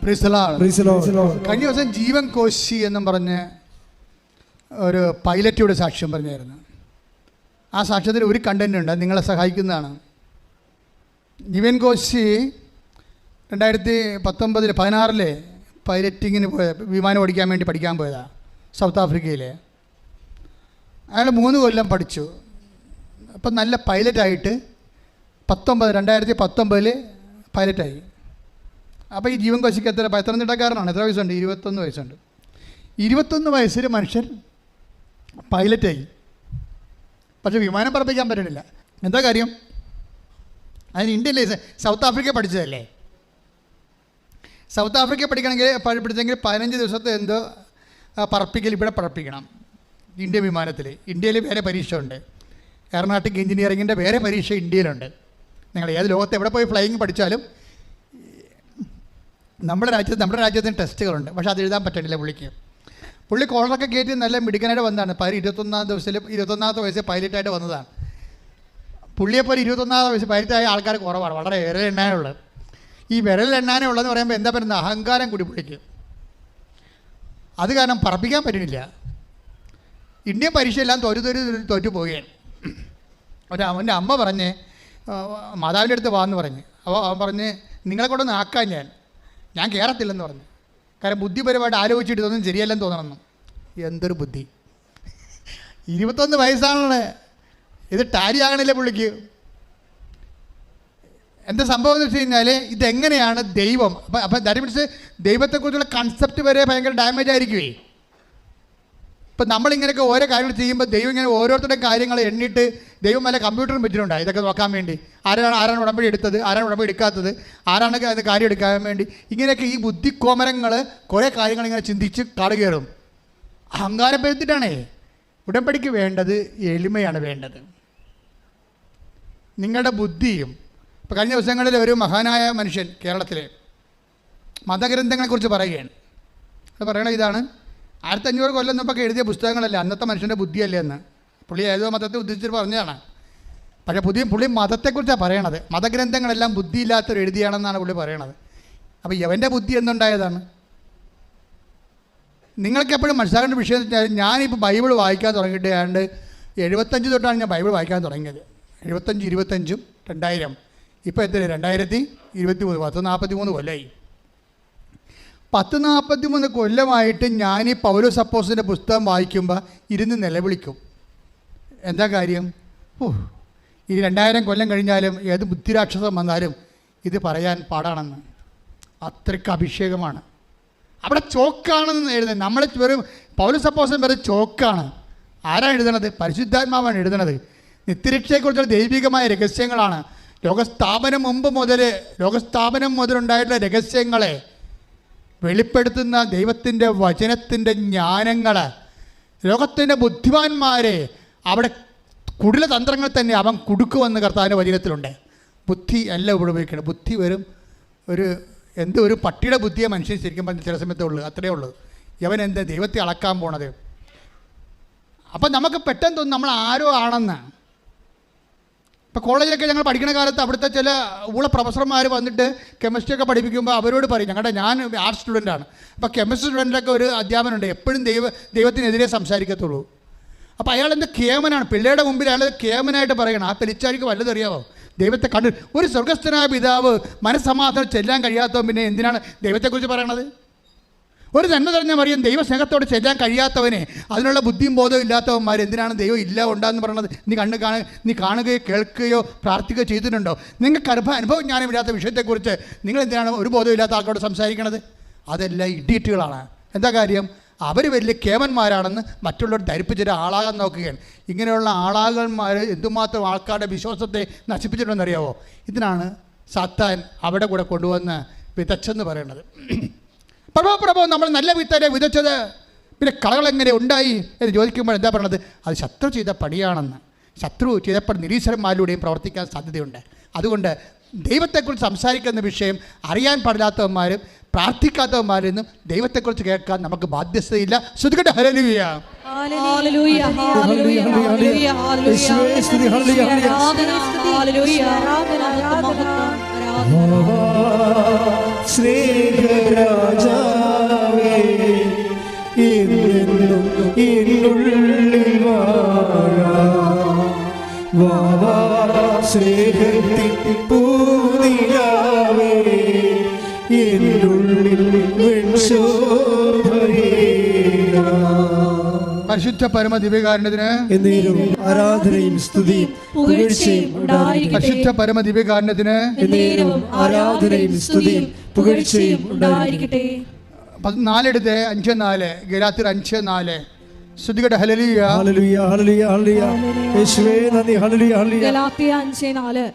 കഴിഞ്ഞ ദിവസം ജീവൻ കോശി എന്നും പറഞ്ഞ് ഒരു പൈലറ്റോട് സാക്ഷ്യം പറഞ്ഞായിരുന്നു. ആ സാക്ഷ്യത്തിൽ ഒരു കണ്ടന്റ് ഉണ്ട്, നിങ്ങളെ സഹായിക്കുന്നതാണ്. ജീവൻ കോശി 2016 പൈലറ്റിങ്ങിന് പോയ, വിമാനം ഓടിക്കാൻ വേണ്ടി പഠിക്കാൻ പോയതാണ് സൗത്ത് ആഫ്രിക്കയിൽ. അയാൾ 3 കൊല്ലം പഠിച്ചു. അപ്പം നല്ല പൈലറ്റായിട്ട് 2019 പൈലറ്റായി. അപ്പോൾ ഈ ജീവൻ കോശിക്ക് പത്തനംതിട്ടക്കാരനാണ്. എത്ര വയസ്സുണ്ട്? 21 വയസ്സുണ്ട്. 21 വയസ്സിൽ മനുഷ്യൻ പൈലറ്റായി. പക്ഷേ വിമാനം പറപ്പിക്കാൻ പറ്റണില്ല. എന്താ കാര്യം? അതിന് ഇന്ത്യൻ ലൈസൻസ്, സൗത്ത് ആഫ്രിക്ക പഠിച്ചതല്ലേ. സൗത്ത് ആഫ്രിക്ക പഠിച്ചെങ്കിൽ 15 ദിവസത്തെ എന്തോ പറപ്പിക്കൽ ഇവിടെ പറപ്പിക്കണം ഇന്ത്യൻ വിമാനത്തിൽ. ഇന്ത്യയിൽ വേറെ പരീക്ഷ ഉണ്ട്. എയറോനോട്ടിക് എഞ്ചിനീയറിങ്ങിൻ്റെ വേറെ പരീക്ഷ ഇന്ത്യയിലുണ്ട്. നിങ്ങൾ ഏത് ലോകത്ത് എവിടെ പോയി ഫ്ലൈയിങ് പഠിച്ചാലും നമ്മുടെ രാജ്യത്തിന് ടെസ്റ്റുകളുണ്ട്. പക്ഷേ അത് എഴുതാൻ പറ്റണില്ല പുള്ളിക്ക്. പുള്ളി കോളറൊക്കെ കയറ്റി നല്ല മിടുക്കനായിട്ട് വന്നതാണ്. 21ാമത്തെ വയസ്സിൽ പൈലറ്റായിട്ട് വന്നതാണ്. പുള്ളിയെപ്പോലെ 21ാമത്തെ വയസ്സിൽ പൈലറ്റായ ആൾക്കാർ കുറവാണ്, വളരെ വിരലെണ്ണാനുള്ളത്. ഈ വിരലെണ്ണാനേ ഉള്ളതെന്ന് പറയുമ്പോൾ എന്താ പറയുന്നത്, അഹങ്കാരം കൂടി പുള്ളിക്ക്. അത് കാരണം പറപ്പിക്കാൻ പറ്റുന്നില്ല. ഇന്ത്യൻ പരീക്ഷയെല്ലാം തോറ്റു പോവുകയാണ്. അവൻ്റെ അമ്മ പറഞ്ഞ് മാതാവിൻ്റെ അടുത്ത് വാന്ന് പറഞ്ഞ്. അപ്പോൾ അവൻ പറഞ്ഞ് നിങ്ങളെ കൊണ്ടൊന്ന് ആക്കാൻ ഞാൻ കയറത്തില്ലെന്ന് പറഞ്ഞു. കാരണം ബുദ്ധിപരമായിട്ട് ആലോചിച്ചിട്ട് ഇതൊന്നും ശരിയല്ലെന്ന് തോന്നണമെന്നും. എന്തൊരു ബുദ്ധി! 21 വയസ്സാണല്ലേ, ഇത് ടാലി ആകണില്ല പുള്ളിക്ക്. എന്താ സംഭവം എന്ന് വെച്ച് കഴിഞ്ഞാൽ, ഇതെങ്ങനെയാണ് ദൈവം, അപ്പം ദാറ്റ് മീൻസ് ദൈവത്തെക്കുറിച്ചുള്ള കൺസെപ്റ്റ് വരെ ഭയങ്കര ഡാമേജ് ആയിരിക്കുമേ. ഇപ്പം നമ്മളിങ്ങനെയൊക്കെ ഓരോ കാര്യങ്ങൾ ചെയ്യുമ്പോൾ ദൈവം ഇങ്ങനെ ഓരോരുത്തരുടെയും കാര്യങ്ങൾ എണ്ണിയിട്ട് ദൈവം വല്ല കമ്പ്യൂട്ടറും വെച്ചിട്ടുണ്ടായി ഇതൊക്കെ നോക്കാൻ വേണ്ടി. ആരാണ് ഉടമ്പടി എടുത്തത്, ആരാണ് ഉടമ്പടി എടുക്കാത്തത്, ആരാണ് അത് കാര്യം എടുക്കാൻ വേണ്ടി. ഇങ്ങനെയൊക്കെ ഈ ബുദ്ധിക്കോമരങ്ങൾ കുറേ കാര്യങ്ങൾ ഇങ്ങനെ ചിന്തിച്ച് കാടുകയറും. അഹങ്കാരം പെരുത്തിട്ടാണേ. ഉടമ്പടിക്ക് വേണ്ടത് എളിമയാണ് വേണ്ടത്, നിങ്ങളുടെ ബുദ്ധിയും. ഇപ്പോൾ കഴിഞ്ഞ ദിവസങ്ങളിൽ ഒരു മഹാനായ മനുഷ്യൻ കേരളത്തിലെ മതഗ്രന്ഥങ്ങളെക്കുറിച്ച് പറയുകയാണ്. അത് പറയണത് ഇതാണ്: 1500 കൊല്ലം മുമ്പൊക്കെ എഴുതിയ പുസ്തകങ്ങളല്ല അന്നത്തെ മനുഷ്യൻ്റെ ബുദ്ധിയല്ലേ എന്ന്. പുള്ളി ഏതോ മതത്തെ ഉദ്ദേശിച്ചിട്ട് പറഞ്ഞതാണ്. പക്ഷേ പുള്ളി മതത്തെക്കുറിച്ചാണ് പറയണത്. മതഗ്രന്ഥങ്ങളെല്ലാം ബുദ്ധിയില്ലാത്തവർ എഴുതിയാണെന്നാണ് പുള്ളി പറയണത്. അപ്പോൾ ഇവൻ്റെ ബുദ്ധി എന്തുണ്ടായതാണ്? നിങ്ങൾക്ക് എപ്പോഴും മനസ്സിലാക്കേണ്ട വിഷയം എന്ന് വെച്ചാൽ, ഞാനിപ്പോൾ ബൈബിൾ വായിക്കാൻ തുടങ്ങിയിട്ട് 75 തൊട്ടാണ് ഞാൻ ബൈബിൾ വായിക്കാൻ തുടങ്ങിയത്. 75, 2000, ഇപ്പോൾ എത്ര 2023, 43 കൊല്ലമായി. 43 കൊല്ലമായിട്ട് ഞാൻ ഈ പൗലോസ് അപ്പോസ്തലൻ്റെ പുസ്തകം വായിക്കുമ്പോൾ ഇരുന്ന് നിലവിളിക്കും. എന്താ കാര്യം? ഈ 2000 കൊല്ലം കഴിഞ്ഞാലും ഏത് ബുദ്ധിരാക്ഷസം വന്നാലും ഇത് പറയാൻ പാടാണെന്ന്. അത്രയ്ക്ക് അഭിഷേകമാണ്. അവിടെ ചോക്കാണെന്ന് എഴുതുന്നത്. നമ്മൾ വെറും പൗലോസ് അപ്പോസ്തലൻ വെറും ചോക്കാണ്. ആരാണ് എഴുതണത്? പരിശുദ്ധാത്മാവാണ് എഴുതണത്. നിത്യരക്ഷയെക്കുറിച്ചുള്ള ദൈവികമായ രഹസ്യങ്ങളാണ്. ലോകസ്ഥാപനം മുതലുണ്ടായിട്ടുള്ള രഹസ്യങ്ങളെ വെളിപ്പെടുത്തുന്ന ദൈവത്തിൻ്റെ വചനത്തിൻ്റെ ജ്ഞാനങ്ങൾ, ലോകത്തിൻ്റെ ബുദ്ധിമാന്മാരെ അവിടെ കുടിലതന്ത്രങ്ങൾ തന്നെ അവൻ കുടുക്കുമെന്ന് കർത്താവിൻ്റെ വചനത്തിലുണ്ട്. ബുദ്ധി അല്ല ഉപയോഗിക്കണം. ബുദ്ധി വരും ഒരു പട്ടിയുടെ ബുദ്ധിയെ മനുഷ്യൻ ശരിക്കും പറഞ്ഞ ചില സമയത്തേ ഉള്ളൂ. അത്രയേ ഉള്ളൂ. യവൻ എന്താ ദൈവത്തെ അളക്കാൻ പോണത്? അപ്പം നമുക്ക് പെട്ടെന്ന് തോന്നും നമ്മൾ ആരോ ആണെന്ന്. ഇപ്പോൾ കോളേജിലൊക്കെ ഞങ്ങൾ പഠിക്കുന്ന കാലത്ത് അവിടുത്തെ ചില പ്രൊഫസർമാർ വന്നിട്ട് കെമിസ്ട്രിയൊക്കെ പഠിപ്പിക്കുമ്പോൾ അവരോട് പറയും, ഞാൻ ആർട്സ് സ്റ്റുഡൻ്റാണ്. അപ്പോൾ കെമിസ്ട്രി സ്റ്റുഡൻറ്റിലൊക്കെ ഒരു അധ്യാപനമുണ്ട്, എപ്പോഴും ദൈവത്തിനെതിരെ സംസാരിക്കത്തുള്ളൂ. അപ്പോൾ അയാൾ എന്ത് കേമനാണ്, പിള്ളേരുടെ മുമ്പിൽ അയാൾ കേമനായിട്ട് പറയണം. ആ പെരിച്ചാഴിക്ക് വല്ലതറിയാവോ? ദൈവത്തെ കണ്ടു ഒരു സ്വർഗസ്ഥനായ പിതാവ് മനസ്സമാധാനം ചെല്ലാൻ കഴിയാത്തവൻ പിന്നെ എന്തിനാണ് ദൈവത്തെക്കുറിച്ച് പറയണത്? ഒരു നന്മ തെരഞ്ഞ മറിയം ദൈവസ്നേഹത്തോടെ ചെല്ലാൻ കഴിയാത്തവനെ, അതിനുള്ള ബുദ്ധിയും ബോധവും ഇല്ലാത്തവന്മാർ എന്തിനാണ് ദൈവം ഇല്ല ഉണ്ടാന്ന് പറയണത്? നീ കാണുകയോ കേൾക്കുകയോ പ്രാർത്ഥിക്കുകയോ ചെയ്തിട്ടുണ്ടോ? നിങ്ങൾക്ക് അനുഭവം ജ്ഞാനമില്ലാത്ത വിഷയത്തെക്കുറിച്ച് നിങ്ങൾ എന്തിനാണ് ഒരു ബോധമില്ലാത്ത ആൾക്കാരോട് സംസാരിക്കണത്? അതെല്ലാം ഇഡിയറ്റുകളാണ്. എന്താ കാര്യം? അവർ വലിയ കേവന്മാരാണെന്ന് മറ്റുള്ളവർ ധരിപ്പിച്ചിട്ട് ആളാകാൻ നോക്കുകയാണ്. ഇങ്ങനെയുള്ള ആളാകന്മാർ എന്തുമാത്രം ആൾക്കാരുടെ വിശ്വാസത്തെ നശിപ്പിച്ചിട്ടുണ്ടെന്നറിയാവോ? ഇതിനാണ് സാത്താൻ അവിടെ കൂടെ കൊണ്ടുവന്ന് വിതച്ചെന്ന് പറയുന്നത്. പ്രഭോ നമ്മൾ നല്ല വിത്തരെ വിതച്ചത്, പിന്നെ കളകൾ എങ്ങനെ ഉണ്ടായി എന്ന് ചോദിക്കുമ്പോൾ എന്താ പറയണത്? അത് ശത്രു ചെയ്ത പണിയാണെന്ന്. ശത്രു ചെയ്തപ്പോൾ നിരീശ്വരന്മാരിലൂടെയും പ്രവർത്തിക്കാൻ സാധ്യതയുണ്ട്. അതുകൊണ്ട് ദൈവത്തെക്കുറിച്ച് സംസാരിക്കുന്ന വിഷയം അറിയാൻ പാടില്ലാത്തവന്മാരും പ്രാർത്ഥിക്കാത്തവന്മാരിൽ നിന്നും ദൈവത്തെക്കുറിച്ച് കേൾക്കാൻ നമുക്ക് ബാധ്യതയില്ല. ശ്രുതികട്ടെ ഹല്ലേലൂയ. ഹല്ലേലൂയ. സ്നേഹരാജാവേ എന്നെന്നും എന്നുള്ളിൽ വാവാ സ്നേഹത്തിൻ പൂനിലാവേ എന്നുള്ളിൽ പരിശുദ്ധ പരമ ദിവ്യകാരുണ്യത്തിന് എന്നേരും ആരാധനയും സ്തുതിയും പുകഴ്ചയും ഉണ്ടായിരിക്കട്ടെ. പരിശുദ്ധ പരമ ദിവ്യകാരുണ്യത്തിന് എന്നേരും ആരാധനയും സ്തുതിയും പുകഴ്ചയും ഉണ്ടായിരിക്കട്ടെ. 4 5:4 ഗലാത്യർ 5:4 സ്തുതികട്ടെ. ഹല്ലേലൂയ ഹല്ലേലൂയ ഹല്ലേലൂയ ഹല്ലേലൂയ യേശുവേ നന്ദി. Hallelujah hallelujah. ഗലാത്യർ 5:4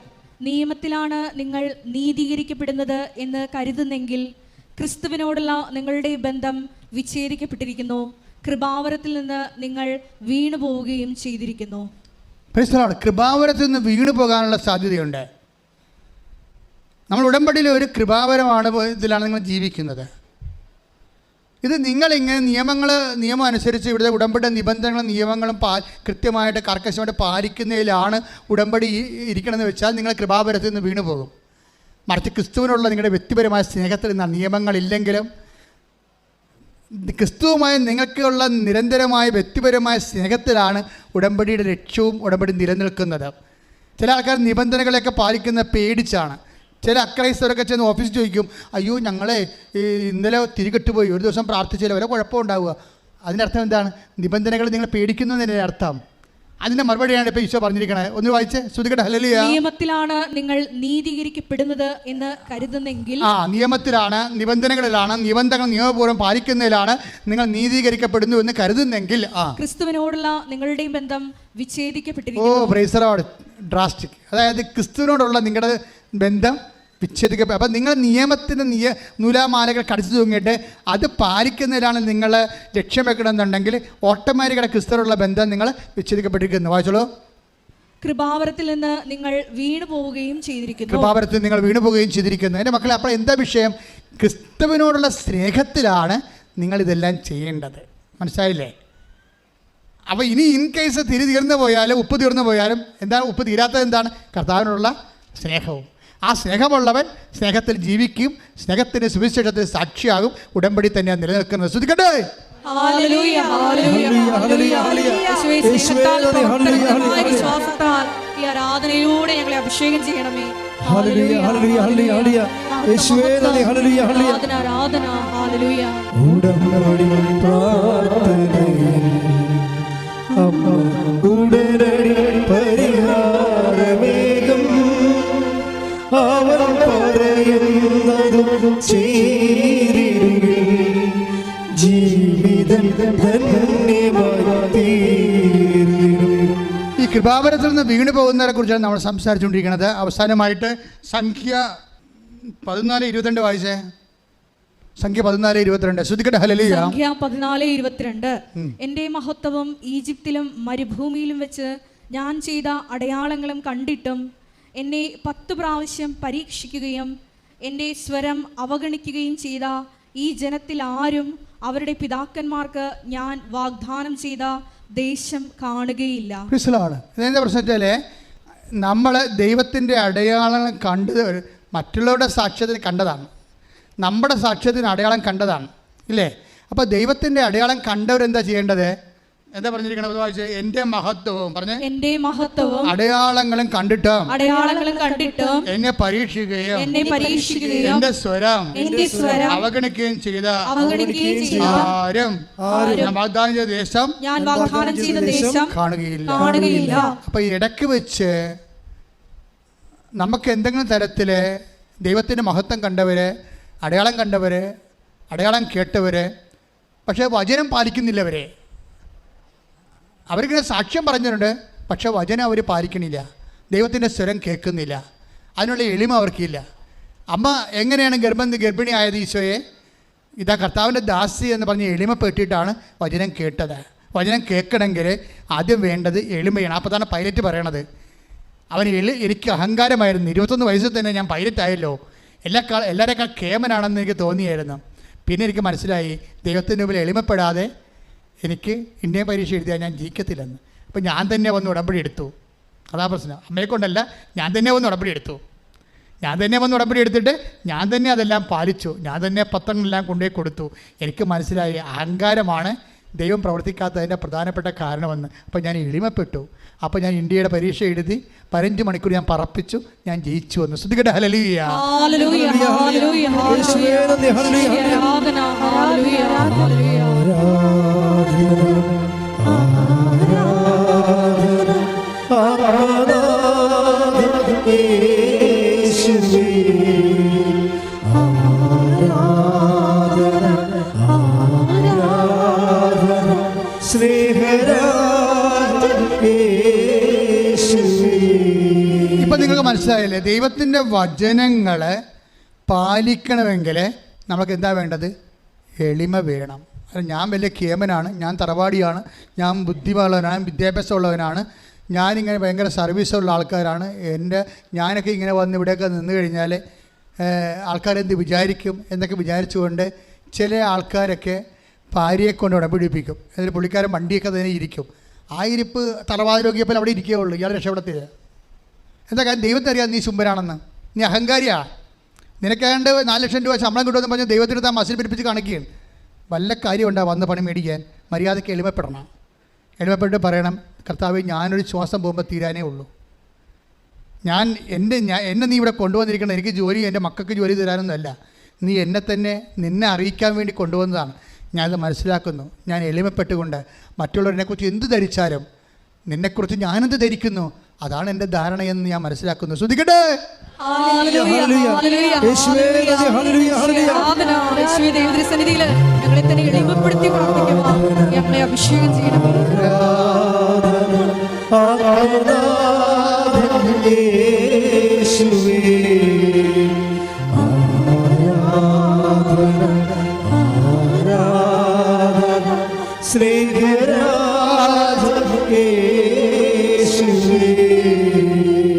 നിയമത്തിലാണ് നിങ്ങൾ നീതീകരിക്കപ്പെടുന്നത് എന്ന് കരുതുന്നെങ്കിൽ ക്രിസ്തുവിനോടുള്ള നിങ്ങളുടെ ബന്ധം വിച്ഛേദിക്കപ്പെട്ടിരിക്കുന്നു. കൃപാവരത്തിൽ നിന്ന് നിങ്ങൾ വീണു പോവുകയും ചെയ്തിരിക്കുന്നു. കൃപാവരത്തിൽ നിന്ന് വീണു പോകാനുള്ള സാധ്യതയുണ്ട്. നമ്മൾ ഉടമ്പടിയിൽ ഒരു കൃപാവരമാണ് ഇതിലാണ് നിങ്ങൾ ജീവിക്കുന്നത്. ഇത് നിങ്ങളിങ്ങനെ നിയമം അനുസരിച്ച് ഇവിടുത്തെ ഉടമ്പടി നിബന്ധനകളും നിയമങ്ങളും കൃത്യമായിട്ട് കർക്കശമായിട്ട് പാലിക്കുന്നതിലാണ് ഉടമ്പടി ഇരിക്കണമെന്ന് വെച്ചാൽ നിങ്ങൾ കൃപാവരത്തിൽ നിന്ന് വീണു പോകും. മറിച്ച് ക്രിസ്തുവിനുള്ള നിങ്ങളുടെ വ്യക്തിപരമായ സ്നേഹത്തിൽ നിന്നാണ്. നിയമങ്ങളില്ലെങ്കിലും ക്രിസ്തുവുമായി നിങ്ങൾക്കുള്ള നിരന്തരമായ വ്യക്തിപരമായ സ്നേഹത്തിലാണ് ഉടമ്പടിയുടെ ലക്ഷ്യവും ഉടമ്പടി നിലനിൽക്കുന്നത്. ചില ആൾക്കാർ നിബന്ധനകളെയൊക്കെ പാലിക്കുന്ന പേടിച്ചാണ്. ചില അക്രൈസ്തവരൊക്കെ ചെന്ന് ഓഫീസിൽ ചോദിക്കും, അയ്യോ ഞങ്ങളെ ഇന്നലെ തിരികെട്ടുപോയി, ഒരു ദിവസം പ്രാർത്ഥിച്ചില്ല, വല്ല കുഴപ്പമുണ്ടാവുക. അതിനർത്ഥം എന്താണ്? നിബന്ധനകൾ നിങ്ങൾ പേടിക്കുന്നു എന്നതിൻ്റെ അർത്ഥം. അതിൻ്റെ മറുപടിയാണ് ഇപ്പോൾ ഈശോ പറഞ്ഞിരിക്കണത്. ഒന്ന് വായിച്ച് ശ്രുതികട്ടെ. ഹല്ലേലൂയ. നിയമത്തിലാണ് നിങ്ങൾ നീതീകരിക്കപ്പെടുന്നത് എന്ന് കരുതുന്നെങ്കിൽ, നിയമത്തിലാണ്, നിബന്ധനകളിലാണ്, നിബന്ധനകൾ നിയമപൂർവ്വം പാലിക്കുന്നതിലാണ് നിങ്ങൾ നീതീകരിക്കപ്പെടുന്നു എന്ന് കരുതുന്നെങ്കിൽ ക്രിസ്തുവിനോടുള്ള നിങ്ങളുടെ ബന്ധം വിച്ഛേദിക്കപ്പെട്ടിരിക്കുന്നു. Praise the Lord. ഡ്രാസ്റ്റിക്. അതായത് ക്രിസ്തുവിനോടുള്ള നിങ്ങളുടെ ബന്ധം വിച്ഛേദിക്കപ്പെടും. അപ്പം നിങ്ങൾ നിയമത്തിൻ്റെ നൂലാമാലകൾ കടിച്ചു തൂങ്ങിയിട്ട് അത് പാലിക്കുന്നതിലാണ് നിങ്ങൾ ലക്ഷ്യം വെക്കണമെന്നുണ്ടെങ്കിൽ ഓട്ടോമാറ്റിക്കായിട്ട് ക്രിസ്തുവിനുള്ള ബന്ധം നിങ്ങൾ വിച്ഛേദിക്കപ്പെട്ടിരിക്കുന്നു. വായിച്ചോളൂ. കൃപാവരത്തിൽ നിന്ന് നിങ്ങൾ വീണു പോവുകയും ചെയ്തിരിക്കുന്നു. കൃപാവരത്തിൽ നിങ്ങൾ വീണു പോവുകയും ചെയ്തിരിക്കുന്നു. എൻ്റെ മക്കളെ, അപ്പോൾ എന്താ വിഷയം? ക്രിസ്തുവിനോടുള്ള സ്നേഹത്തിലാണ് നിങ്ങളിതെല്ലാം ചെയ്യേണ്ടത്. മനസ്സിലായില്ലേ? അപ്പോൾ ഇനി ഇൻ കേസ് തീർന്നു പോയാലും ഉപ്പ് തീർന്നു പോയാലും എന്താണ് ഉപ്പ് തീരാത്തത്? എന്താണ്? കർത്താവിനുള്ള സ്നേഹവും. ആ സ്നേഹമുള്ളവൻ സ്നേഹത്തിൽ ജീവിക്കും, സ്നേഹത്തിൻ്റെ സുവിശേഷത്തിന് സാക്ഷിയാകും. ഉടമ്പടി തന്നെയാണ് നിലനിൽക്കുന്നത്. ശ്രദ്ധിക്കട്ടെ. ഈ ആരാധനയിലൂടെ ഞങ്ങളെ അഭിഷേകം ചെയ്യണമേ. പരിഹാരമേകം അവർ പറയുന്നതും ജീവിതം ധന്യമായി. ഈ കൃപാവരത്തിൽ നിന്ന് വീണു പോകുന്നവരെ കുറിച്ചാണ് നമ്മൾ സംസാരിച്ചുകൊണ്ടിരിക്കുന്നത്. അവസാനമായിട്ട് സംഖ്യ 14:22 വായിച്ചേ. സംഖ്യ 14:22 ശ്രദ്ധിക്കട്ടെ. ഹല്ലേലൂയ. സംഖ്യ 14:22 എൻ്റെ മഹത്വവും ഈജിപ്തിലും മരുഭൂമിയിലും വെച്ച് ഞാൻ ചെയ്ത അടയാളങ്ങളും കണ്ടിട്ടും എന്നെ 10 പ്രാവശ്യം പരീക്ഷിക്കുകയും എൻ്റെ സ്വരം അവഗണിക്കുകയും ചെയ്ത ഈ ജനത്തിൽ ആരും അവരുടെ പിതാക്കന്മാർക്ക് ഞാൻ വാഗ്ദാനം ചെയ്ത ദേശം കാണുകയില്ല. ഇതെന്താ പ്രശ്നം വെച്ചാൽ നമ്മൾ ദൈവത്തിൻ്റെ അടയാളങ്ങൾ കണ്ടത് മറ്റുള്ളവരുടെ സാക്ഷ്യത്തിന് കണ്ടതാണ്, നമ്മുടെ സാക്ഷ്യത്തിന് അടയാളം കണ്ടതാണ്, ഇല്ലേ? അപ്പോൾ ദൈവത്തിൻ്റെ അടയാളം കണ്ടവരെന്താ ചെയ്യേണ്ടത്? എന്താ പറഞ്ഞിരിക്കണത്? വായിച്ച്. എൻ്റെ മഹത്വവും പറഞ്ഞ് എൻ്റെ മഹത്വവും അടയാളങ്ങളും കണ്ടിട്ടും എന്നെ പരീക്ഷിക്കുകയും എൻ്റെ സ്വരം അവഗണിക്കുകയും ചെയ്ത ആരും ഞാൻ വാഗ്ദാനം ചെയ്ത ദേശം കാണുകയില്ല. അപ്പൊ ഇടയ്ക്ക് വെച്ച് നമുക്ക് എന്തെങ്കിലും തരത്തിൽ ദൈവത്തിൻ്റെ മഹത്വം കണ്ടവര്, അടയാളം കണ്ടവര്, അടയാളം കേട്ടവര്, പക്ഷേ വചനം പാലിക്കുന്നില്ലവരെ. അവരിങ്ങനെ സാക്ഷ്യം പറഞ്ഞിട്ടുണ്ട്, പക്ഷേ വചനം അവർ പാലിക്കണില്ല, ദൈവത്തിൻ്റെ സ്വരം കേൾക്കുന്നില്ല, അതിനുള്ള എളിമ അവർക്കില്ല. അമ്മ എങ്ങനെയാണ് ഗർഭിണിയായത്? ഈശോയെ ഇതാ കർത്താവിൻ്റെ ദാസി എന്ന് പറഞ്ഞ് എളിമപ്പെട്ടിട്ടാണ് വചനം കേട്ടത്. വചനം കേൾക്കണമെങ്കിൽ ആദ്യം വേണ്ടത് എളിമയാണ്. അപ്പോൾ തന്നെ പൈലറ്റ് പറയണത്. എനിക്ക് അഹങ്കാരമായിരുന്നു, 21 വയസ്സിൽ തന്നെ ഞാൻ പൈലറ്റ് ആയല്ലോ, എല്ലാവരേക്കാൾ കേമനാണെന്ന് എനിക്ക് തോന്നിയായിരുന്നു. പിന്നെ എനിക്ക് മനസ്സിലായി ദൈവത്തിൻ്റെ മുമ്പിൽ എളിമപ്പെടാതെ എനിക്ക് ഇന്ത്യൻ പരീക്ഷ എഴുതിയാൽ ഞാൻ ജയിക്കത്തില്ലെന്ന്. അപ്പോൾ ഞാൻ തന്നെ വന്ന് ഉടമ്പടി എടുത്തു. അതാ പ്രശ്നം. അമ്മയെ കൊണ്ടല്ല, ഞാൻ തന്നെ വന്ന് ഉടമ്പടി എടുത്തു. ഞാൻ തന്നെ വന്ന് ഉടമ്പടി എടുത്തിട്ട് ഞാൻ തന്നെ അതെല്ലാം പാലിച്ചു, ഞാൻ തന്നെ പത്രങ്ങളെല്ലാം കൊണ്ടുപോയി കൊടുത്തു. എനിക്ക് മനസ്സിലായി അഹങ്കാരമാണ് ദൈവം പ്രവർത്തിക്കാത്തതിൻ്റെ പ്രധാനപ്പെട്ട കാരണമെന്ന്. അപ്പോൾ ഞാൻ എളിമപ്പെട്ടു. അപ്പോൾ ഞാൻ ഇന്ത്യയുടെ പരീക്ഷ എഴുതി 15 മണിക്കൂർ ഞാൻ പറപ്പിച്ചു, ഞാൻ ജയിച്ചു വന്നു. ശ്രദ്ധിക്കട്ടെ. ഹല്ലേലൂയ. ഹല്ലേലൂയ, ഹല്ലേലൂയ, ആരാധന, ഹല്ലേലൂയ, ഹല്ലേലൂയ. ഇപ്പം നിങ്ങൾക്ക് മനസ്സിലായില്ലേ? ദൈവത്തിൻ്റെ വചനങ്ങളെ പാലിക്കണമെങ്കിൽ നമുക്ക് എന്താ വേണ്ടത്? എളിമ വേണം. അത് ഞാൻ വലിയ കേമനാണ്, ഞാൻ തറവാടിയാണ്, ഞാൻ ബുദ്ധിമുള്ളവനാണ്, വിദ്യാഭ്യാസമുള്ളവനാണ്, ഞാനിങ്ങനെ ഭയങ്കര സർവീസുള്ള ആൾക്കാരാണ്, ഞാനൊക്കെ ഇങ്ങനെ വന്ന് ഇവിടെയൊക്കെ നിന്ന് കഴിഞ്ഞാൽ ആൾക്കാരെന്ത് വിചാരിക്കും എന്നൊക്കെ വിചാരിച്ചുകൊണ്ട് ചില ആൾക്കാരൊക്കെ ഭാര്യയെ കൊണ്ട് ഉടമ്പിടിപ്പിക്കും. എന്നിട്ട് പുള്ളിക്കാരൻ വണ്ടിയൊക്കെ തന്നെ ഇരിക്കും. ആ ഇരിപ്പ് തറവാതിരോഗ്യപ്പോൾ അവിടെ ഇരിക്കുകയുള്ളൂ, ഇയാൾ രക്ഷപ്പെടത്തില്ല. എന്താ കാര്യം? ദൈവത്തെ അറിയാം നീ ശുംഭനാണെന്ന്, നീ അഹങ്കാരിയാണ്. നിനക്കാണ്ട് 4 ലക്ഷം രൂപ ശമ്പളം കിട്ടുമെന്ന് പറഞ്ഞാൽ ദൈവത്തിന് താൻ മസിൽ പിരിപ്പിച്ച് കാണിക്കുകയാണ്. വല്ല കാര്യമുണ്ടോ വന്ന് പണി മേടിക്കാൻ? മര്യാദയ്ക്ക് എളിമപ്പെടണം. എളിമപ്പെട്ട് പറയണം, കർത്താവേ ഞാനൊരു ശ്വാസം പോകുമ്പോൾ തീരാനേ ഉള്ളൂ. എന്നെ നീ ഇവിടെ കൊണ്ടുവന്നിരിക്കണം, എനിക്ക് ജോലി, എൻ്റെ മക്കൾക്ക് ജോലി തരാനൊന്നുമല്ല. നീ എന്നെ തന്നെ നിന്നെ അറിയിക്കാൻ വേണ്ടി കൊണ്ടുവന്നതാണ്. ഞാനത് മനസ്സിലാക്കുന്നു. ഞാൻ എളിമപ്പെട്ടുകൊണ്ട് മറ്റുള്ളവരെക്കുറിച്ച് എന്ത് ധരിച്ചാലും നിന്നെക്കുറിച്ച് ഞാനെന്ത് ധരിക്കുന്നു അതാണ് എൻ്റെ ധാരണയെന്ന് ഞാൻ മനസ്സിലാക്കുന്നു. ശ്രദ്ധിക്കട്ടെ. ഞങ്ങളെ തന്നെ എളിമപ്പെടുത്തി പ്രാർത്ഥിക്കുവാൻ ഞങ്ങളെ അഭിഷേകം ചെയ്യണം.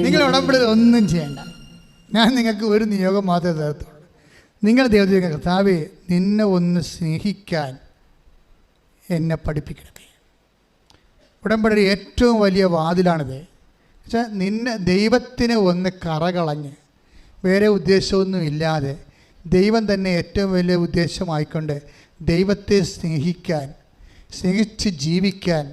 നിങ്ങൾ ഉടമ്പടി ഒന്നും ചെയ്യണ്ട. ഞാൻ നിങ്ങൾക്ക് ഒരു നിയോഗം മാത്രമേ തരത്തുള്ളൂ. നിങ്ങൾ ദൈവത്തെ കർത്താവേ നിന്നെ ഒന്ന് സ്നേഹിക്കാൻ എന്നെ പഠിപ്പിക്കണമേ. ഉടമ്പടി ഏറ്റവും വലിയ വാതിലാണിത്. വെച്ചാൽ ദൈവത്തിന് ഒന്ന് കറകളഞ്ഞ് വേറെ ഉദ്ദേശമൊന്നും ഇല്ലാതെ ദൈവം തന്നെ ഏറ്റവും വലിയ ഉദ്ദേശമായിക്കൊണ്ട് ദൈവത്തെ സ്നേഹിച്ച് ജീവിക്കാൻ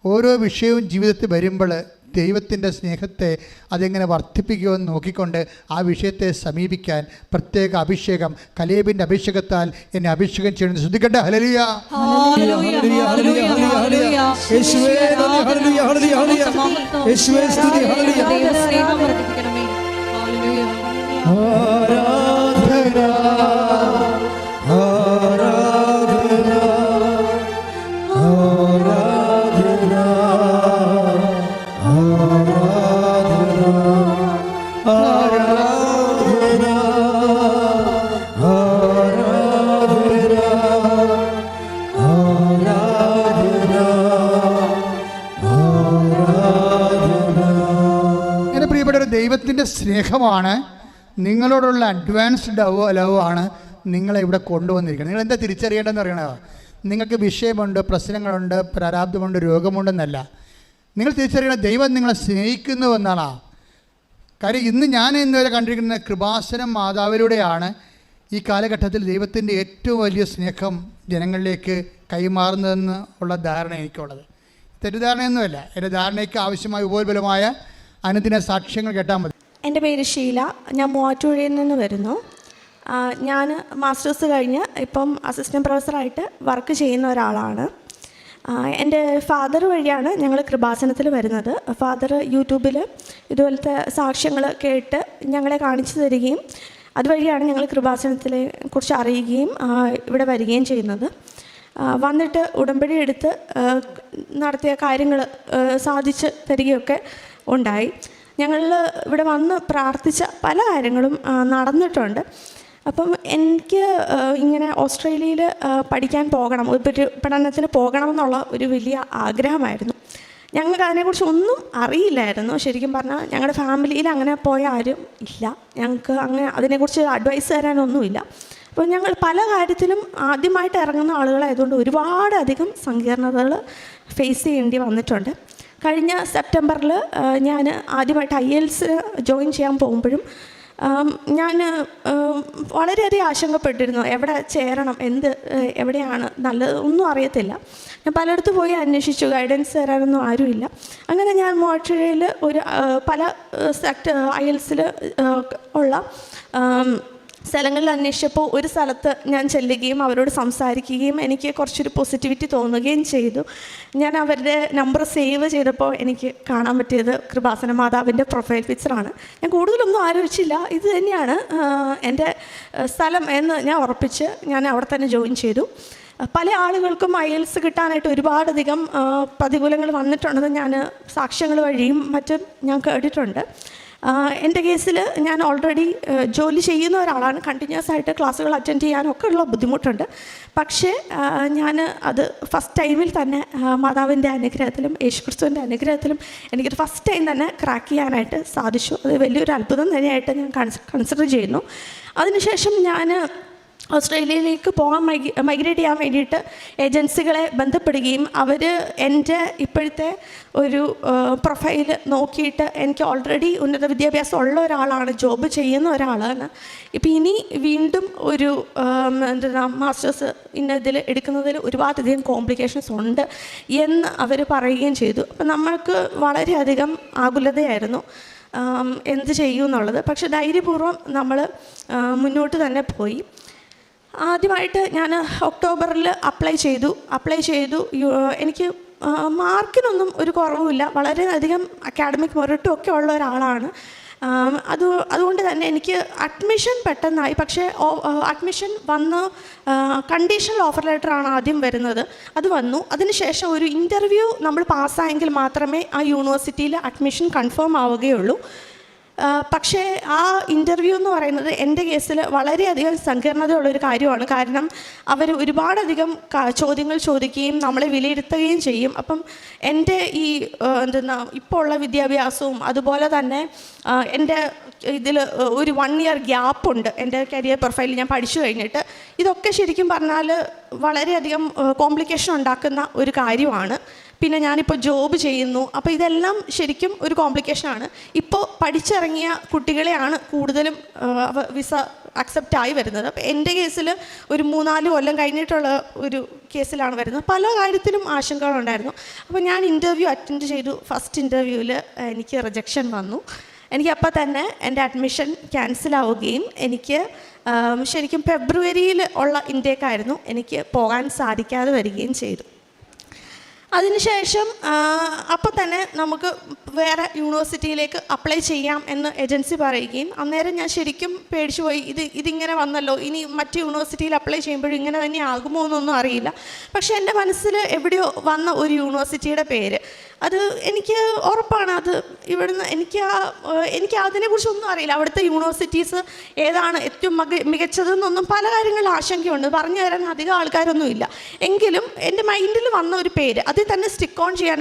ഓരോ വിഷയവും ജീവിതത്തിൽ വരുമ്പോൾ ദൈവത്തിൻ്റെ സ്നേഹത്തെ അതെങ്ങനെ വർദ്ധിപ്പിക്കുമെന്ന് നോക്കിക്കൊണ്ട് ആ വിഷയത്തെ സമീപിക്കാൻ പ്രത്യേക അഭിഷേകം, കലേബിൻ്റെ അഭിഷേകത്താൽ എന്നെ അഭിഷേകം ചെയ്യുന്നത്. ശ്രദ്ധിക്കട്ടെ. ഹല്ലേലൂയ. ദൈവത്തിൻ്റെ സ്നേഹമാണ്, നിങ്ങളോടുള്ള അഡ്വാൻസ്ഡ് ലവ് ആണ് നിങ്ങളെ ഇവിടെ കൊണ്ടുവന്നിരിക്കുന്നത്. നിങ്ങൾ എന്താ തിരിച്ചറിയേണ്ടതെന്ന് അറിയണോ? നിങ്ങൾക്ക് വിഷയമുണ്ട്, പ്രശ്നങ്ങളുണ്ട്, പ്രാരാബ്ധമുണ്ട്, രോഗമുണ്ടെന്നല്ല. നിങ്ങൾ തിരിച്ചറിയണം ദൈവം നിങ്ങളെ സ്നേഹിക്കുന്നുവെന്നാണ്. കാര്യം ഇന്നുവരെ കണ്ടിരിക്കുന്ന കൃപാസനം മാതാവിലൂടെയാണ് ഈ കാലഘട്ടത്തിൽ ദൈവത്തിൻ്റെ ഏറ്റവും വലിയ സ്നേഹം ജനങ്ങളിലേക്ക് കൈമാറുന്നതെന്ന് ഉള്ള ധാരണ എനിക്കുള്ളത്. തെറ്റിദ്ധാരണയൊന്നുമല്ല. എൻ്റെ ധാരണയ്ക്ക് ആവശ്യമായ ഉപോത്ബലമായ അനുദിന സാക്ഷ്യങ്ങൾ കേട്ടാൽ മതി. എൻ്റെ പേര് ഷീല, ഞാൻ മൂവാറ്റുപുഴയിൽ നിന്ന് വരുന്നു. ഞാൻ മാസ്റ്റേഴ്സ് കഴിഞ്ഞ് ഇപ്പം അസിസ്റ്റൻറ്റ് പ്രൊഫസറായിട്ട് വർക്ക് ചെയ്യുന്ന ഒരാളാണ്. എൻ്റെ ഫാദർ വഴിയാണ് ഞങ്ങൾ കൃപാസനത്തിൽ വരുന്നത്. ഫാദർ യൂട്യൂബിൽ ഇതുപോലത്തെ സാക്ഷ്യങ്ങൾ കേട്ട് ഞങ്ങളെ കാണിച്ചു തരികയും അതുവഴിയാണ് ഞങ്ങൾ കൃപാസനത്തിനെ കുറിച്ച് അറിയുകയും ഇവിടെ വരികയും ചെയ്യുന്നത്. വന്നിട്ട് ഉടമ്പടി എടുത്ത് നടത്തിയ കാര്യങ്ങൾ സാധിച്ച് തരികയൊക്കെ ഉണ്ടായി. ഞങ്ങൾ ഇവിടെ വന്ന് പ്രാർത്ഥിച്ച പല കാര്യങ്ങളും നടന്നിട്ടുണ്ട്. അപ്പം എനിക്ക് ഇങ്ങനെ ഓസ്ട്രേലിയയിൽ പഠിക്കാൻ പോകണം, പഠനത്തിന് പോകണമെന്നുള്ള ഒരു വലിയ ആഗ്രഹമായിരുന്നു. ഞങ്ങൾക്ക് അതിനെക്കുറിച്ച് ഒന്നും അറിയില്ലായിരുന്നു. ശരിക്കും പറഞ്ഞാൽ ഞങ്ങളുടെ ഫാമിലിയിൽ അങ്ങനെ പോയ ആരും ഇല്ല. ഞങ്ങൾക്ക് അങ്ങനെ അതിനെക്കുറിച്ച് അഡ്വൈസ് തരാനൊന്നുമില്ല. അപ്പോൾ ഞങ്ങൾ പല കാര്യത്തിലും ആദ്യമായിട്ട് ഇറങ്ങുന്ന ആളുകളായതുകൊണ്ട് ഒരുപാടധികം സങ്കീർണതകൾ ഫേസ് ചെയ്യേണ്ടി വന്നിട്ടുണ്ട്. കഴിഞ്ഞ സെപ്റ്റംബറിൽ ഞാൻ ആദ്യമായിട്ട് IELTS ജോയിൻ ചെയ്യാൻ പോകുമ്പോഴും ഞാൻ വളരെയധികം ആശങ്കപ്പെട്ടിരുന്നു. എവിടെ ചേരണം, എവിടെയാണ് നല്ലത് ഒന്നും അറിയത്തില്ല. ഞാൻ പലയിടത്ത് പോയി അന്വേഷിച്ചു, ഗൈഡൻസ് തരാനൊന്നും ആരുമില്ല. അങ്ങനെ ഞാൻ മൂവാറ്റുപുഴയിൽ പല IELTS ഉള്ള സ്ഥലങ്ങളിൽ അന്വേഷിച്ചപ്പോൾ ഒരു സ്ഥലത്ത് ഞാൻ ചെല്ലുകയും അവരോട് സംസാരിക്കുകയും എനിക്ക് കുറച്ചൊരു പോസിറ്റിവിറ്റി തോന്നുകയും ചെയ്തു. ഞാൻ അവരുടെ നമ്പർ സേവ് ചെയ്തപ്പോൾ എനിക്ക് കാണാൻ പറ്റിയത് കൃപാസന മാതാവിൻ്റെ പ്രൊഫൈൽ പിക്ചറാണ്. ഞാൻ കൂടുതലൊന്നും ആലോചിച്ചില്ല, ഇത് തന്നെയാണ് എൻ്റെ സ്ഥലം എന്ന് ഞാൻ ഉറപ്പിച്ച് ഞാൻ അവിടെ തന്നെ ജോയിൻ ചെയ്തു. പല ആളുകൾക്കും IELTS കിട്ടാനായിട്ട് ഒരുപാടധികം പ്രതികൂലങ്ങൾ വന്നിട്ടുണ്ടെന്ന് ഞാൻ സാക്ഷ്യങ്ങൾ വഴിയും മറ്റും ഞാൻ കേട്ടിട്ടുണ്ട്. എൻ്റെ കേസിൽ ഞാൻ ഓൾറെഡി ജോലി ചെയ്യുന്ന ഒരാളാണ്. കണ്ടിന്യൂസ് ആയിട്ട് ക്ലാസ്സുകൾ അറ്റൻഡ് ചെയ്യാനൊക്കെ ഉള്ള ബുദ്ധിമുട്ടുണ്ട്. പക്ഷേ ഞാൻ അത് ഫസ്റ്റ് ടൈമിൽ തന്നെ മാതാവിൻ്റെ അനുഗ്രഹത്തിലും യേശുക്രിസ്തുവിൻ്റെ അനുഗ്രഹത്തിലും എനിക്കൊരു ഫസ്റ്റ് ടൈം തന്നെ ക്രാക്ക് ചെയ്യാനായിട്ട് സാധിച്ചു. അത് വലിയൊരു അത്ഭുതം തന്നെയായിട്ട് ഞാൻ കൺസിഡർ ചെയ്യുന്നു. അതിനുശേഷം ഞാൻ ഓസ്ട്രേലിയയിലേക്ക് മൈഗ്രേറ്റ് ചെയ്യാൻ വേണ്ടിയിട്ട് ഏജൻസികളെ ബന്ധപ്പെടുകയും അവർ എൻ്റെ ഇപ്പോഴത്തെ ഒരു പ്രൊഫൈൽ നോക്കിയിട്ട് എനിക്ക് ഓൾറെഡി ഉന്നത വിദ്യാഭ്യാസം ഉള്ള ഒരാളാണ്, ജോബ് ചെയ്യുന്ന ഒരാളാണ്, ഇപ്പം ഇനി വീണ്ടും ഒരു മാസ്റ്റേഴ്സ് ഇതിൽ എടുക്കുന്നതിൽ ഒരുപാടധികം കോംപ്ലിക്കേഷൻസ് ഉണ്ട് എന്ന് അവർ പറയുകയും ചെയ്തു. അപ്പം നമ്മൾക്ക് വളരെയധികം ആകുലതയായിരുന്നു എന്ത് ചെയ്യുമെന്നുള്ളത്. പക്ഷെ ധൈര്യപൂർവ്വം നമ്മൾ മുന്നോട്ട് തന്നെ പോയി. ആദ്യമായിട്ട് ഞാൻ ഒക്ടോബറിൽ അപ്ലൈ ചെയ്തു. എനിക്ക് മാർക്കിനൊന്നും ഒരു കുറവുമില്ല, വളരെയധികം അക്കാഡമിക് മെറിറ്റും ഒക്കെ ഉള്ള ഒരാളാണ്. അതുകൊണ്ട് തന്നെ എനിക്ക് അഡ്മിഷൻ പെട്ടെന്നായി. പക്ഷേ അഡ്മിഷൻ വന്ന് കണ്ടീഷണൽ ഓഫർ ലെറ്ററാണ് ആദ്യം വരുന്നത്, അത് വന്നു. അതിനുശേഷം ഒരു ഇൻ്റർവ്യൂ നമ്മൾ പാസ്സായെങ്കിൽ മാത്രമേ ആ യൂണിവേഴ്സിറ്റിയിൽ അഡ്മിഷൻ കൺഫേം ആവുകയുള്ളൂ. പക്ഷേ ആ ഇൻ്റർവ്യൂ എന്ന് പറയുന്നത് എൻ്റെ കേസിൽ വളരെയധികം സങ്കീർണതയുള്ളൊരു കാര്യമാണ്. കാരണം അവർ ഒരുപാടധികം ചോദ്യങ്ങൾ ചോദിക്കുകയും നമ്മളെ വിലയിരുത്തുകയും ചെയ്യും. അപ്പം എൻ്റെ ഈ ഇപ്പോൾ ഉള്ള വിദ്യാഭ്യാസവും അതുപോലെ തന്നെ എൻ്റെ ഇതിൽ ഒരു 1 ഇയർ ഗ്യാപ്പുണ്ട് എൻ്റെ കരിയർ പ്രൊഫൈലിൽ ഞാൻ പഠിച്ചു കഴിഞ്ഞിട്ട്. ഇതൊക്കെ ശരിക്കും പറഞ്ഞാൽ വളരെയധികം കോംപ്ലിക്കേഷൻ ഉണ്ടാക്കുന്ന ഒരു കാര്യമാണ്. പിന്നെ ഞാനിപ്പോൾ ജോബ് ചെയ്യുന്നു. അപ്പോൾ ഇതെല്ലാം ശരിക്കും ഒരു കോംപ്ലിക്കേഷനാണ്. ഇപ്പോൾ പഠിച്ചിറങ്ങിയ കുട്ടികളെയാണ് കൂടുതലും വിസ അക്സെപ്റ്റായി വരുന്നത്. അപ്പോൾ എൻ്റെ കേസിൽ ഒരു 3-4 കൊല്ലം കഴിഞ്ഞിട്ടുള്ള ഒരു കേസിലാണ് വരുന്നത്. പല കാര്യത്തിലും ആശങ്കകളുണ്ടായിരുന്നു. അപ്പോൾ ഞാൻ ഇൻ്റർവ്യൂ അറ്റൻഡ് ചെയ്തു. ഫസ്റ്റ് ഇൻ്റർവ്യൂവിൽ എനിക്ക് റിജക്ഷൻ വന്നു. എനിക്ക് അപ്പോൾ തന്നെ എൻ്റെ അഡ്മിഷൻ ക്യാൻസലാവുകയും എനിക്ക് ശരിക്കും ഫെബ്രുവരിയിൽ ഉള്ള ഇൻടേക്കായിരുന്നു, എനിക്ക് പോകാൻ സാധിക്കാതെ വരികയും ചെയ്തു. അതിനുശേഷം അപ്പോൾ തന്നെ നമുക്ക് വേറെ യൂണിവേഴ്സിറ്റിയിലേക്ക് അപ്ലൈ ചെയ്യാം എന്ന് ഏജൻസി പറയുകയും, അന്നേരം ഞാൻ ശരിക്കും പേടിച്ചു പോയി. ഇതിങ്ങനെ വന്നല്ലോ, ഇനി മറ്റ് യൂണിവേഴ്സിറ്റിയിൽ അപ്ലൈ ചെയ്യുമ്പോഴും ഇങ്ങനെ തന്നെ ആകുമോ എന്നൊന്നും അറിയില്ല. പക്ഷേ എൻ്റെ മനസ്സിൽ എവിടെയോ വന്ന ഒരു യൂണിവേഴ്സിറ്റിയുടെ പേര്, അത് എനിക്ക് ഉറപ്പാണ്. അത് ഇവിടുന്ന് എനിക്ക് അതിനെക്കുറിച്ചൊന്നും അറിയില്ല. അവിടുത്തെ യൂണിവേഴ്സിറ്റീസ് ഏതാണ് ഏറ്റവും മികച്ചതെന്നൊന്നും പല കാര്യങ്ങളിൽ ആശങ്കയുണ്ട്. പറഞ്ഞു തരാൻ അധികം ആൾക്കാരൊന്നുമില്ല. എങ്കിലും എൻ്റെ മൈൻഡിൽ വന്ന ഒരു പേര്, അതിൽ തന്നെ സ്റ്റിക്ക് ഓൺ ചെയ്യാൻ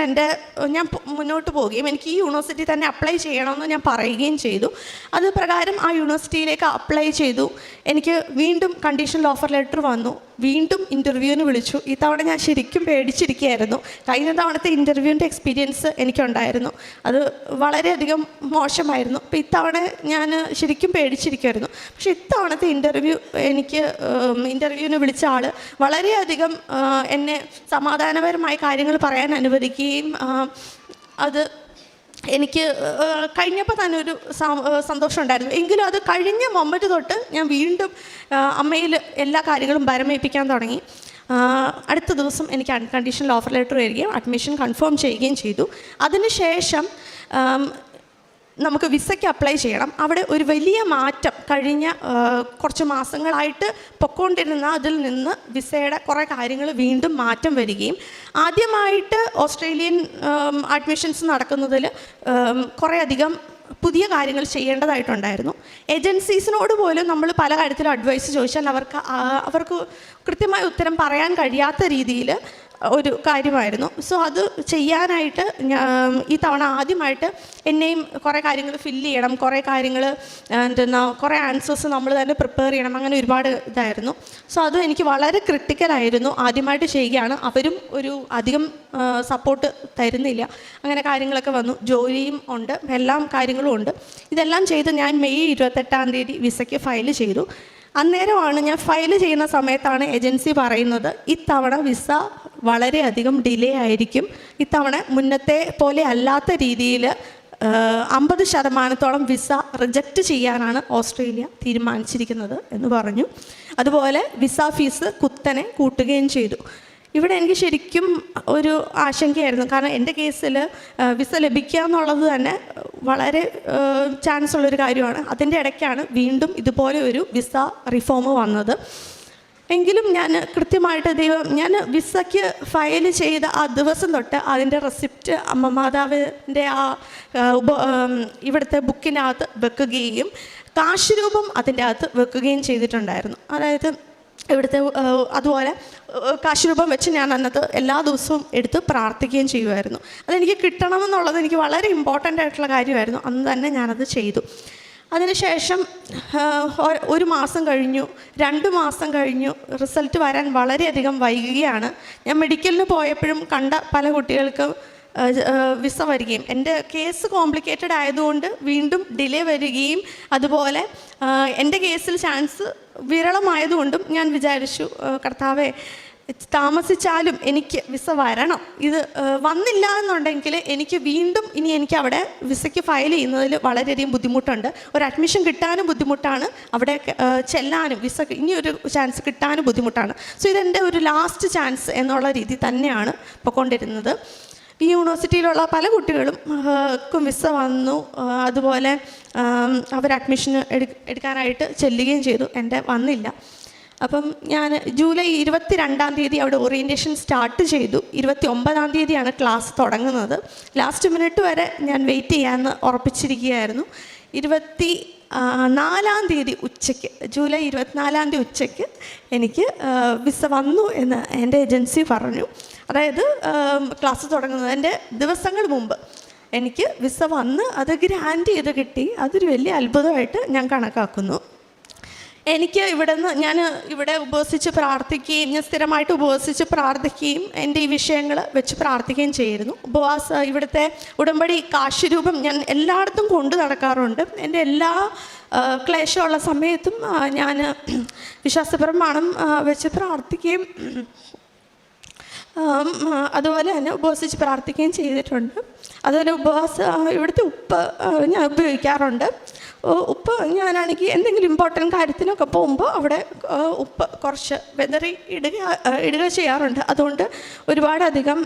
ഞാൻ മുന്നോട്ട് പോവുകയും എനിക്ക് ഈ യൂണിവേഴ്സിറ്റി തന്നെ അപ്ലൈ ചെയ്യണമെന്ന് ഞാൻ പറയുകയും ചെയ്തു. അത് പ്രകാരം ആ യൂണിവേഴ്സിറ്റിയിലേക്ക് അപ്ലൈ ചെയ്തു. എനിക്ക് വീണ്ടും കണ്ടീഷണൽ ഓഫർ ലെറ്റർ വന്നു. വീണ്ടും ഇൻ്റർവ്യൂവിന് വിളിച്ചു. ഈ തവണ ഞാൻ ശരിക്കും പേടിച്ചിരിക്കുകയായിരുന്നു. കഴിഞ്ഞ തവണത്തെ ഇൻ്റർവ്യൂവിൻ്റെ എക്സ്പീരിയൻസ് എനിക്കുണ്ടായിരുന്നു, അത് വളരെയധികം മോശമായിരുന്നു. അപ്പോൾ ഇത്തവണ ഞാൻ ശരിക്കും പേടിച്ചിരിക്കുമായിരുന്നു. പക്ഷേ ഇത്തവണത്തെ ഇൻ്റർവ്യൂവിന് വിളിച്ച ആൾ വളരെയധികം എന്നെ സമാധാനപരമായ കാര്യങ്ങൾ പറയാൻ അനുവദിക്കുകയും അത് എനിക്ക് കഴിഞ്ഞപ്പോൾ തന്നെ ഒരു സന്തോഷം ഉണ്ടായിരുന്നു. എങ്കിലും അത് കഴിഞ്ഞ മൊമെൻറ്റ് തൊട്ട് ഞാൻ വീണ്ടും അമ്മയിൽ എല്ലാ കാര്യങ്ങളും ഭരമേൽപ്പിക്കാൻ തുടങ്ങി. അടുത്ത ദിവസം എനിക്ക് അൺകണ്ടീഷണൽ ഓഫർ ലെറ്റർ വരികയും അഡ്മിഷൻ കൺഫേം ചെയ്യുകയും ചെയ്തു. അതിനുശേഷം നമുക്ക് വിസയ്ക്ക് അപ്ലൈ ചെയ്യണം. അവിടെ ഒരു വലിയ മാറ്റം കഴിഞ്ഞ കുറച്ച് മാസങ്ങളായിട്ട് പൊക്കോണ്ടിരുന്ന അതിൽ നിന്ന് വിസയുടെ കുറേ കാര്യങ്ങൾ വീണ്ടും മാറ്റം വരികയും, ആദ്യമായിട്ട് ഓസ്ട്രേലിയൻ അഡ്മിഷൻസ് നടക്കുന്നതിൽ കുറേയധികം പുതിയ കാര്യങ്ങൾ ചെയ്യേണ്ടതായിട്ടുണ്ടായിരുന്നു. ഏജൻസീസിനോട് പോലും നമ്മൾ പല കാര്യത്തിലും അഡ്വൈസ് ചോദിച്ചാൽ അവർക്ക് കൃത്യമായ ഉത്തരം പറയാൻ കഴിയാത്ത രീതിയിൽ ഒരു കാര്യമായിരുന്നു. സോ അത് ചെയ്യാനായിട്ട് ഈ തവണ ആദ്യമായിട്ട് എന്നെയും കുറേ കാര്യങ്ങൾ ഫില്ല് ചെയ്യണം, കുറേ കാര്യങ്ങൾ കുറേ ആൻസേഴ്സ് നമ്മൾ തന്നെ പ്രിപ്പയർ ചെയ്യണം, അങ്ങനെ ഒരുപാട് ഇതായിരുന്നു. സോ അത് എനിക്ക് വളരെ ക്രിട്ടിക്കലായിരുന്നു. ആദ്യമായിട്ട് ചെയ്യുകയാണ്, അവരും ഒരു അധികം സപ്പോർട്ട് തരുന്നില്ല. അങ്ങനെ കാര്യങ്ങളൊക്കെ വന്നു, ജോലിയും ഉണ്ട്, എല്ലാം കാര്യങ്ങളും ഉണ്ട്. ഇതെല്ലാം ചെയ്ത് ഞാൻ മെയ് 28 വിസയ്ക്ക് ഫയൽ ചെയ്തു. അന്നേരമാണ് ഞാൻ ഫയൽ ചെയ്യുന്ന സമയത്താണ് ഏജൻസി പറയുന്നത് ഇത്തവണ വിസ വളരെയധികം ഡിലേ ആയിരിക്കും, ഇത്തവണ മുന്നത്തെ പോലെ അല്ലാത്ത രീതിയിൽ 50% വിസ റിജക്റ്റ് ചെയ്യാനാണ് ഓസ്ട്രേലിയ തീരുമാനിച്ചിരിക്കുന്നത് എന്ന് പറഞ്ഞു. അതുപോലെ വിസ ഫീസ് കുത്തനെ കൂട്ടുകയും ചെയ്തു. ഇവിടെ എനിക്ക് ശരിക്കും ഒരു ആശങ്കയായിരുന്നു. കാരണം എൻ്റെ കേസിൽ വിസ ലഭിക്കുക എന്നുള്ളത് തന്നെ വളരെ ചാൻസ് ഉള്ളൊരു കാര്യമാണ്. അതിൻ്റെ ഇടയ്ക്കാണ് വീണ്ടും ഇതുപോലെ ഒരു വിസ റിഫോം വന്നത്. എങ്കിലും ഞാൻ കൃത്യമായിട്ട് ഞാൻ വിസയ്ക്ക് ഫയൽ ചെയ്ത ആ ദിവസം തൊട്ട് അതിൻ്റെ റെസിപ്റ്റ് അമ്മ മാതാവിൻ്റെ ആ ഇവിടുത്തെ ബുക്കിനകത്ത് വെക്കുകയും കാശ് രൂപം അതിൻ്റെ അകത്ത് വെക്കുകയും ചെയ്തിട്ടുണ്ടായിരുന്നു. അതായത് ഇവിടുത്തെ അതുപോലെ കാശ് രൂപം വെച്ച് ഞാൻ അന്നത്തെ എല്ലാ ദിവസവും എടുത്ത് പ്രാർത്ഥിക്കുകയും ചെയ്യുമായിരുന്നു. അതെനിക്ക് കിട്ടണമെന്നുള്ളത് എനിക്ക് വളരെ ഇമ്പോർട്ടൻ്റ് ആയിട്ടുള്ള കാര്യമായിരുന്നു. അന്ന് തന്നെ ഞാനത് ചെയ്തു. അതിനുശേഷം 1 മാസം കഴിഞ്ഞു, 2 മാസം കഴിഞ്ഞു, റിസൾട്ട് വരാൻ വളരെയധികം വൈകുകയാണ്. ഞാൻ മെഡിക്കലിന് പോയപ്പോഴും കണ്ട പല കുട്ടികൾക്കും വിസ വരികയും എൻ്റെ കേസ് കോംപ്ലിക്കേറ്റഡ് ആയതുകൊണ്ട് വീണ്ടും ഡിലേ വരികയും, അതുപോലെ എൻ്റെ കേസിൽ ചാൻസ് വിരളമായതുകൊണ്ടും ഞാൻ വിചാരിച്ചു കർത്താവേ താമസിച്ചാലും എനിക്ക് വിസ വരണം. ഇത് വന്നില്ല എന്നുണ്ടെങ്കിൽ എനിക്ക് വീണ്ടും ഇനി എനിക്ക് അവിടെ വിസയ്ക്ക് ഫയൽ ചെയ്യുന്നതിൽ വളരെയധികം ബുദ്ധിമുട്ടുണ്ട്. ഒരു അഡ്മിഷൻ കിട്ടാനും ബുദ്ധിമുട്ടാണ്, അവിടെ ചെല്ലാനും വിസ ഇനിയൊരു ചാൻസ് കിട്ടാനും ബുദ്ധിമുട്ടാണ്. സോ ഇതെൻ്റെ ഒരു ലാസ്റ്റ് ചാൻസ് എന്നുള്ള രീതി തന്നെയാണ് പോയിക്കൊണ്ടിരുന്നത്. ഈ യൂണിവേഴ്സിറ്റിയിലുള്ള പല കുട്ടികളും വിസ വന്നു, അതുപോലെ അവർ അഡ്മിഷൻ എടുക്കാനായിട്ട് ചെല്ലുകയും ചെയ്തു. എൻ്റെ വന്നില്ല. അപ്പം ഞാൻ ജൂലൈ 22 അവിടെ ഓറിയൻറ്റേഷൻ സ്റ്റാർട്ട് ചെയ്തു. 29 ക്ലാസ് തുടങ്ങുന്നത്. ലാസ്റ്റ് മിനിറ്റ് വരെ ഞാൻ വെയിറ്റ് ചെയ്യാമെന്ന് ഉറപ്പിച്ചിരിക്കുകയായിരുന്നു. 24 ഉച്ചയ്ക്ക്, ജൂലൈ 24 ഉച്ചയ്ക്ക് എനിക്ക് വിസ വന്നു എന്ന് എൻ്റെ ഏജൻസി പറഞ്ഞു. അതായത് ക്ലാസ് തുടങ്ങുന്നതിൻ്റെ ദിവസങ്ങൾ മുമ്പ് എനിക്ക് വിസ വന്ന് അത് ഗ്രാൻഡ് ചെയ്ത് കിട്ടി. അതൊരു വലിയ അത്ഭുതമായിട്ട് ഞാൻ കണക്കാക്കുന്നു. എനിക്ക് ഞാൻ ഇവിടെ ഉപവസിച്ച് പ്രാർത്ഥിക്കുകയും ഞാൻ സ്ഥിരമായിട്ട് ഉപവസിച്ച് പ്രാർത്ഥിക്കുകയും എൻ്റെ ഈ വിഷയങ്ങൾ വെച്ച് പ്രാർത്ഥിക്കുകയും ചെയ്യുന്നു. ഇവിടുത്തെ ഉടമ്പടി കാശ് രൂപം ഞാൻ എല്ലായിടത്തും കൊണ്ടു നടക്കാറുണ്ട്. എൻ്റെ എല്ലാ ക്ലേശമുള്ള സമയത്തും ഞാൻ വിശ്വാസപ്രമാണം വെച്ച് പ്രാർത്ഥിക്കുകയും അതുപോലെ തന്നെ ഉപവസിച്ച് പ്രാർത്ഥിക്കുകയും ചെയ്തിട്ടുണ്ട്. അതുപോലെ ഇവിടുത്തെ ഉപ്പ് ഞാൻ ഉപയോഗിക്കാറുണ്ട്. ഉപ്പ് ഞാനാണെങ്കിൽ എന്തെങ്കിലും ഇമ്പോർട്ടൻ്റ് കാര്യത്തിനൊക്കെ പോകുമ്പോൾ അവിടെ ഉപ്പ് കുറച്ച് വെതറി ഇടുക ചെയ്യാറുണ്ട്. അതുകൊണ്ട് ഒരുപാടധികം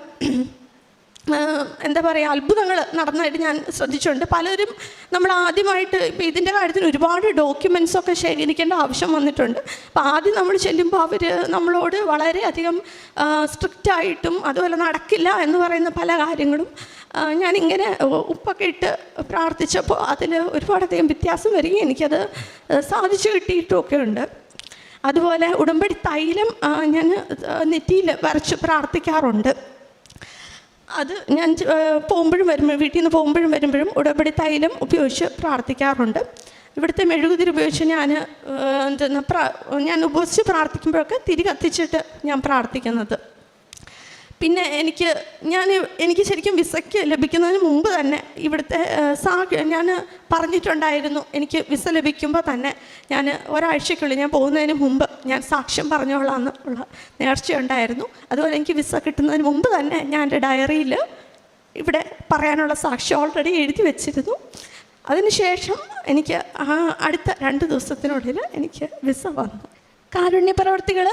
എന്താ പറയുക അത്ഭുതങ്ങൾ നടന്നതായിട്ട് ഞാൻ ശ്രദ്ധിച്ചിട്ടുണ്ട്. പലരും നമ്മൾ ആദ്യമായിട്ട് ഇപ്പോൾ ഇതിൻ്റെ കാര്യത്തിൽ ഒരുപാട് ഡോക്യുമെൻറ്റ്സൊക്കെ ശേഖരിക്കേണ്ട ആവശ്യം വന്നിട്ടുണ്ട്. അപ്പോൾ ആദ്യം നമ്മൾ ചെല്ലുമ്പോൾ അവർ നമ്മളോട് വളരെയധികം സ്ട്രിക്റ്റായിട്ടും അതുപോലെ നടക്കില്ല എന്ന് പറയുന്ന പല കാര്യങ്ങളും ഞാനിങ്ങനെ ഉപ്പൊക്കെ ഇട്ട് പ്രാർത്ഥിച്ചപ്പോൾ അതിൽ ഒരുപാടധികം വ്യത്യാസം വരികയും എനിക്കത് സാധിച്ചു കിട്ടിയിട്ടുമൊക്കെ ഉണ്ട്. അതുപോലെ ഉടമ്പടി തൈലം ഞാൻ നെറ്റിയിൽ വരച്ച് പ്രാർത്ഥിക്കാറുണ്ട്. അത് ഞാൻ വീട്ടിൽ നിന്ന് പോകുമ്പോഴും വരുമ്പോഴും ഉടമ്പടി തൈലം ഉപയോഗിച്ച് പ്രാർത്ഥിക്കാറുണ്ട്. ഇവിടുത്തെ മെഴുകുതിരി ഉപയോഗിച്ച് ഞാൻ ഉപയോഗിച്ച് പ്രാർത്ഥിക്കുമ്പോഴൊക്കെ തിരി കത്തിച്ചിട്ട് ഞാൻ പ്രാർത്ഥിക്കുന്നത്. പിന്നെ എനിക്ക് ശരിക്കും വിസയ്ക്ക് ലഭിക്കുന്നതിന് മുമ്പ് തന്നെ ഇവിടുത്തെ ഞാൻ പറഞ്ഞിട്ടുണ്ടായിരുന്നു എനിക്ക് വിസ ലഭിക്കുമ്പോൾ തന്നെ ഞാൻ ഒരാഴ്ചയ്ക്കുള്ളിൽ ഞാൻ പോകുന്നതിന് മുമ്പ് ഞാൻ സാക്ഷ്യം പറഞ്ഞോളാമെന്ന് ഉള്ള നേർച്ചയുണ്ടായിരുന്നു. അതുപോലെ എനിക്ക് വിസ കിട്ടുന്നതിന് മുമ്പ് തന്നെ ഞാൻ എൻ്റെ ഡയറിയിൽ ഇവിടെ പറയാനുള്ള സാക്ഷ്യം ഓൾറെഡി എഴുതി വെച്ചിരുന്നു. അതിനുശേഷം എനിക്ക് അടുത്ത 2 ദിവസത്തിനുള്ളിൽ എനിക്ക് വിസ വന്നു. കാരുണ്യ പ്രവർത്തികൾ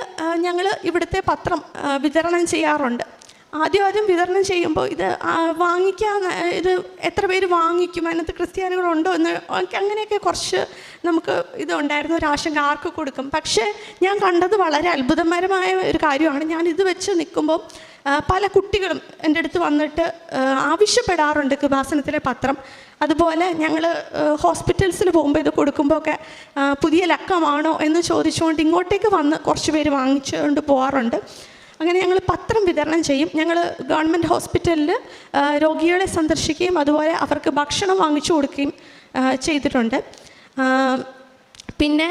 ഞങ്ങൾ ഇവിടുത്തെ പത്രം വിതരണം ചെയ്യാറുണ്ട്. ആദ്യം വിതരണം ചെയ്യുമ്പോൾ ഇത് ഇത് എത്ര പേര് വാങ്ങിക്കും, അതിനകത്ത് ക്രിസ്ത്യാനികളുണ്ടോ എന്ന് അങ്ങനെയൊക്കെ കുറച്ച് നമുക്ക് ഇതുണ്ടായിരുന്നു, ഒരു ആശങ്ക ആർക്ക് കൊടുക്കും. പക്ഷേ ഞാൻ കണ്ടത് വളരെ അത്ഭുതകരമായ ഒരു കാര്യമാണ്. ഞാൻ ഇത് വെച്ച് നിൽക്കുമ്പോൾ പല കുട്ടികളും എൻ്റെ അടുത്ത് വന്നിട്ട് ആവശ്യപ്പെടാറുണ്ട് കൃപാസനത്തിലെ പത്രം. അതുപോലെ ഞങ്ങൾ ഹോസ്പിറ്റൽസിൽ പോകുമ്പോൾ ഇത് കൊടുക്കുമ്പോഴൊക്കെ പുതിയ ലക്കമാണോ എന്ന് ചോദിച്ചുകൊണ്ട് ഇങ്ങോട്ടേക്ക് വന്ന് കുറച്ച് പേര് വാങ്ങിച്ചുകൊണ്ട് പോകാറുണ്ട്. അങ്ങനെ ഞങ്ങൾ പത്രം വിതരണം ചെയ്യും. ഞങ്ങൾ ഗവൺമെൻറ് ഹോസ്പിറ്റലിൽ രോഗികളെ സന്ദർശിക്കുകയും അതുപോലെ അവർക്ക് ഭക്ഷണം വാങ്ങിച്ചു കൊടുക്കുകയും ചെയ്തിട്ടുണ്ട്. പിന്നെ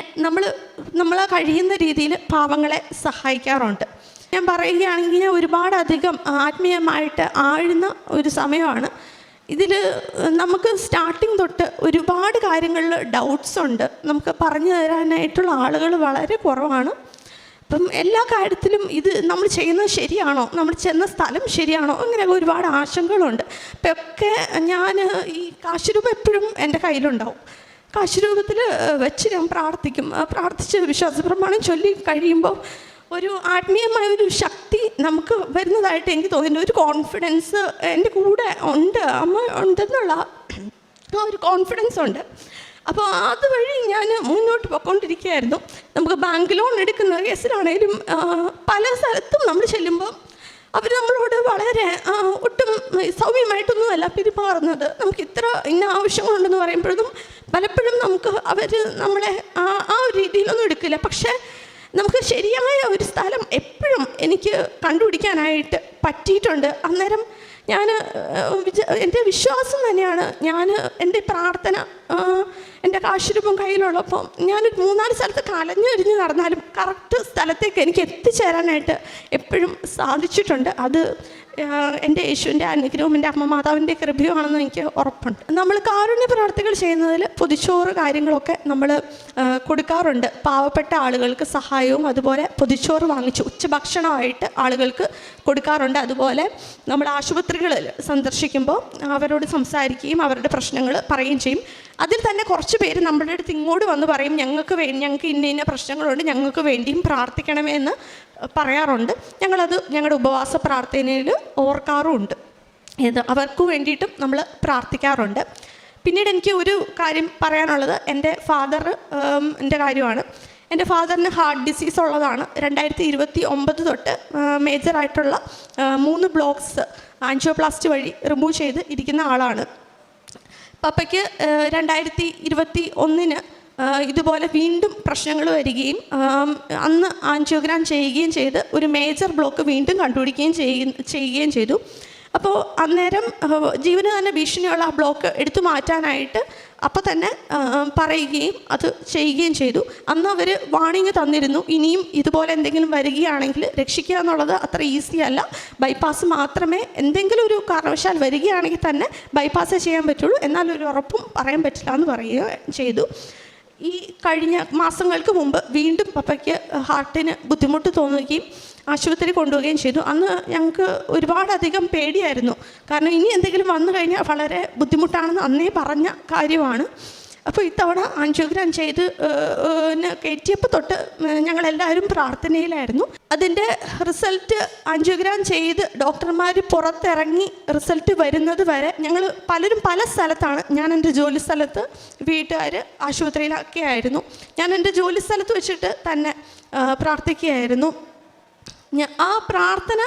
നമ്മൾ കഴിയുന്ന രീതിയിൽ പാവങ്ങളെ സഹായിക്കാറുണ്ട്. ഞാൻ പറയുകയാണെങ്കിൽ ഒരുപാടധികം ആത്മീയമായിട്ട് ആഴുന്ന ഒരു സമയമാണ്. ഇതിൽ നമുക്ക് സ്റ്റാർട്ടിങ് തൊട്ട് ഒരുപാട് കാര്യങ്ങളിൽ ഡൗട്ട്സ് ഉണ്ട്. നമുക്ക് പറഞ്ഞു തരാനായിട്ടുള്ള ആളുകൾ വളരെ കുറവാണ്. അപ്പം എല്ലാ കാര്യത്തിലും ഇത് നമ്മൾ ചെയ്യുന്നത് ശരിയാണോ, നമ്മൾ ചെന്ന സ്ഥലം ശരിയാണോ, അങ്ങനെ ഒരുപാട് ആശങ്കകളുണ്ട്. അപ്പം ഒക്കെ ഞാൻ ഈ കാശ് രൂപ എപ്പോഴും എൻ്റെ കയ്യിലുണ്ടാവും. കാശ് രൂപത്തിൽ വെച്ച് ഞാൻ പ്രാർത്ഥിച്ച് വിശ്വാസപ്രമാണം ചൊല്ലി കഴിയുമ്പോൾ ഒരു ആത്മീയമായൊരു ശക്തി നമുക്ക് വരുന്നതായിട്ട് എനിക്ക് തോന്നുന്നു. ഒരു കോൺഫിഡൻസ് എൻ്റെ കൂടെ ഉണ്ട്, അമ്മ ഉണ്ടെന്നുള്ള ഒരു കോൺഫിഡൻസ് ഉണ്ട്. അപ്പോൾ അതുവഴി ഞാൻ മുന്നോട്ട് പോയിക്കൊണ്ടിരിക്കുകയായിരുന്നു. നമുക്ക് ബാങ്ക് ലോൺ എടുക്കുന്ന കേസിലാണേലും പല സ്ഥലത്തും നമ്മൾ ചെല്ലുമ്പോൾ അവർ നമ്മളോട് വളരെ ഒട്ടും സൗമ്യമായിട്ടൊന്നുമല്ല പെരുമാറുന്നത്. നമുക്ക് ഇന്ന ആവശ്യങ്ങളുണ്ടെന്ന് പറയുമ്പോഴൊന്നും പലപ്പോഴും നമുക്ക് അവർ നമ്മളെ ആ ഒരു രീതിയിലൊന്നും എടുക്കില്ല. പക്ഷേ നമുക്ക് ശരിയായ ഒരു സ്ഥലം എപ്പോഴും എനിക്ക് കണ്ടുപിടിക്കാനായിട്ട് പറ്റിയിട്ടുണ്ട്. അന്നേരം എൻ്റെ വിശ്വാസം തന്നെയാണ്, എൻ്റെ പ്രാർത്ഥന, എൻ്റെ കാശുരൂപം കയ്യിലുള്ളപ്പോൾ ഞാനൊരു 3-4 സ്ഥലത്ത് കലഞ്ഞൊരിഞ്ഞ് നടന്നാലും കറക്റ്റ് സ്ഥലത്തേക്ക് എനിക്ക് എത്തിച്ചേരാനായിട്ട് എപ്പോഴും സാധിച്ചിട്ടുണ്ട്. അത് എൻ്റെ യേശുവിൻ്റെ അനുഗ്രഹവും എൻ്റെ അമ്മ മാതാവിൻ്റെ കൃപയുമാണെന്ന് എനിക്ക് ഉറപ്പുണ്ട്. നമ്മൾ കാരുണ്യ പ്രവർത്തികൾ ചെയ്യുന്നതിൽ പൊതിച്ചോറ് കാര്യങ്ങളൊക്കെ നമ്മൾ കൊടുക്കാറുണ്ട്. പാവപ്പെട്ട ആളുകൾക്ക് സഹായവും അതുപോലെ പൊതിച്ചോറ് വാങ്ങിച്ച് ഉച്ചഭക്ഷണമായിട്ട് ആളുകൾക്ക് കൊടുക്കാറുണ്ട്. അതുപോലെ നമ്മൾ ആശുപത്രികളിൽ സന്ദർശിക്കുമ്പോൾ അവരോട് സംസാരിക്കുകയും അവരുടെ പ്രശ്നങ്ങൾ പറയുകയും ചെയ്യും. അതിൽ തന്നെ കുറച്ച് പേര് നമ്മുടെ അടുത്ത് ഇങ്ങോട്ട് വന്ന് പറയും, ഞങ്ങൾക്ക് ഇന്ന പ്രശ്നങ്ങളുണ്ട്, ഞങ്ങൾക്ക് വേണ്ടിയും പ്രാർത്ഥിക്കണമേ എന്ന് പറയാറുണ്ട്. ഞങ്ങളത് ഞങ്ങളുടെ ഉപവാസ പ്രാർത്ഥനയിൽ ഓർക്കാറുമുണ്ട്. അവർക്ക് വേണ്ടിയിട്ടും നമ്മൾ പ്രാർത്ഥിക്കാറുണ്ട്. പിന്നീട് എനിക്ക് ഒരു കാര്യം പറയാനുള്ളത് എൻ്റെ ഫാദറിൻ്റെ കാര്യമാണ്. എൻ്റെ ഫാദറിന് ഹാർട്ട് ഡിസീസ് ഉള്ളതാണ്. 2029 തൊട്ട് മേജറായിട്ടുള്ള 3 ബ്ലോക്സ് ആൻജിയോപ്ലാസ്റ്റി വഴി റിമൂവ് ചെയ്ത് ഇരിക്കുന്ന ആളാണ്. പപ്പയ്ക്ക് 2021 ഇതുപോലെ വീണ്ടും പ്രശ്നങ്ങൾ വരികയും അന്ന് ആൻജിയോഗ്രാം ചെയ്യുകയും ചെയ്ത് ഒരു മേജർ ബ്ലോക്ക് വീണ്ടും കണ്ടുപിടിക്കുകയും ചെയ്യുകയും ചെയ്തു. അപ്പോൾ അന്നേരം ജീവന് തന്നെ ഭീഷണിയുള്ള ആ ബ്ലോക്ക് എടുത്തു മാറ്റാനായിട്ട് അപ്പോൾ തന്നെ പറയുകയും അത് ചെയ്യുകയും ചെയ്തു. അന്ന് അവർ വാണിംഗ് തന്നിരുന്നു, ഇനിയും ഇതുപോലെ എന്തെങ്കിലും വരികയാണെങ്കിൽ രക്ഷിക്കുക എന്നുള്ളത് അത്ര ഈസി അല്ല, ബൈപ്പാസ് മാത്രമേ എന്തെങ്കിലും ഒരു കാരണവശാൽ വരികയാണെങ്കിൽ തന്നെ ബൈപ്പാസ് ചെയ്യാൻ പറ്റുള്ളൂ, എന്നാൽ ഒരു ഉറപ്പും പറയാൻ പറ്റില്ല എന്ന് പറയുകയും ചെയ്തു. ഈ കഴിഞ്ഞ മാസങ്ങൾക്ക് മുമ്പ് വീണ്ടും പപ്പയ്ക്ക് ഹാർട്ടിന് ബുദ്ധിമുട്ട് തോന്നുകയും ആശുപത്രി കൊണ്ടുപോവുകയും ചെയ്തു. അന്ന് ഞങ്ങൾക്ക് ഒരുപാടധികം പേടിയായിരുന്നു. കാരണം ഇനി എന്തെങ്കിലും വന്നു കഴിഞ്ഞാൽ വളരെ ബുദ്ധിമുട്ടാണെന്ന് അന്നേ പറഞ്ഞ കാര്യമാണ്. അപ്പോൾ ഇത്തവണ ആൻജിയോഗ്രാം ചെയ്ത് കയറ്റിയപ്പോൾ തൊട്ട് ഞങ്ങളെല്ലാവരും പ്രാർത്ഥനയിലായിരുന്നു. അതിൻ്റെ റിസൾട്ട് ആൻജിയോഗ്രാം ചെയ്ത് ഡോക്ടർമാർ പുറത്തിറങ്ങി റിസൾട്ട് വരുന്നത് വരെ ഞങ്ങൾ പലരും പല സ്ഥലത്താണ്. ഞാൻ എൻ്റെ ജോലി സ്ഥലത്ത്, വീട്ടുകാർ ആശുപത്രിയിലൊക്കെ ആയിരുന്നു. ഞാൻ എൻ്റെ ജോലി സ്ഥലത്ത് വെച്ചിട്ട് തന്നെ പ്രാർത്ഥിക്കുകയായിരുന്നു. ആ പ്രാർത്ഥന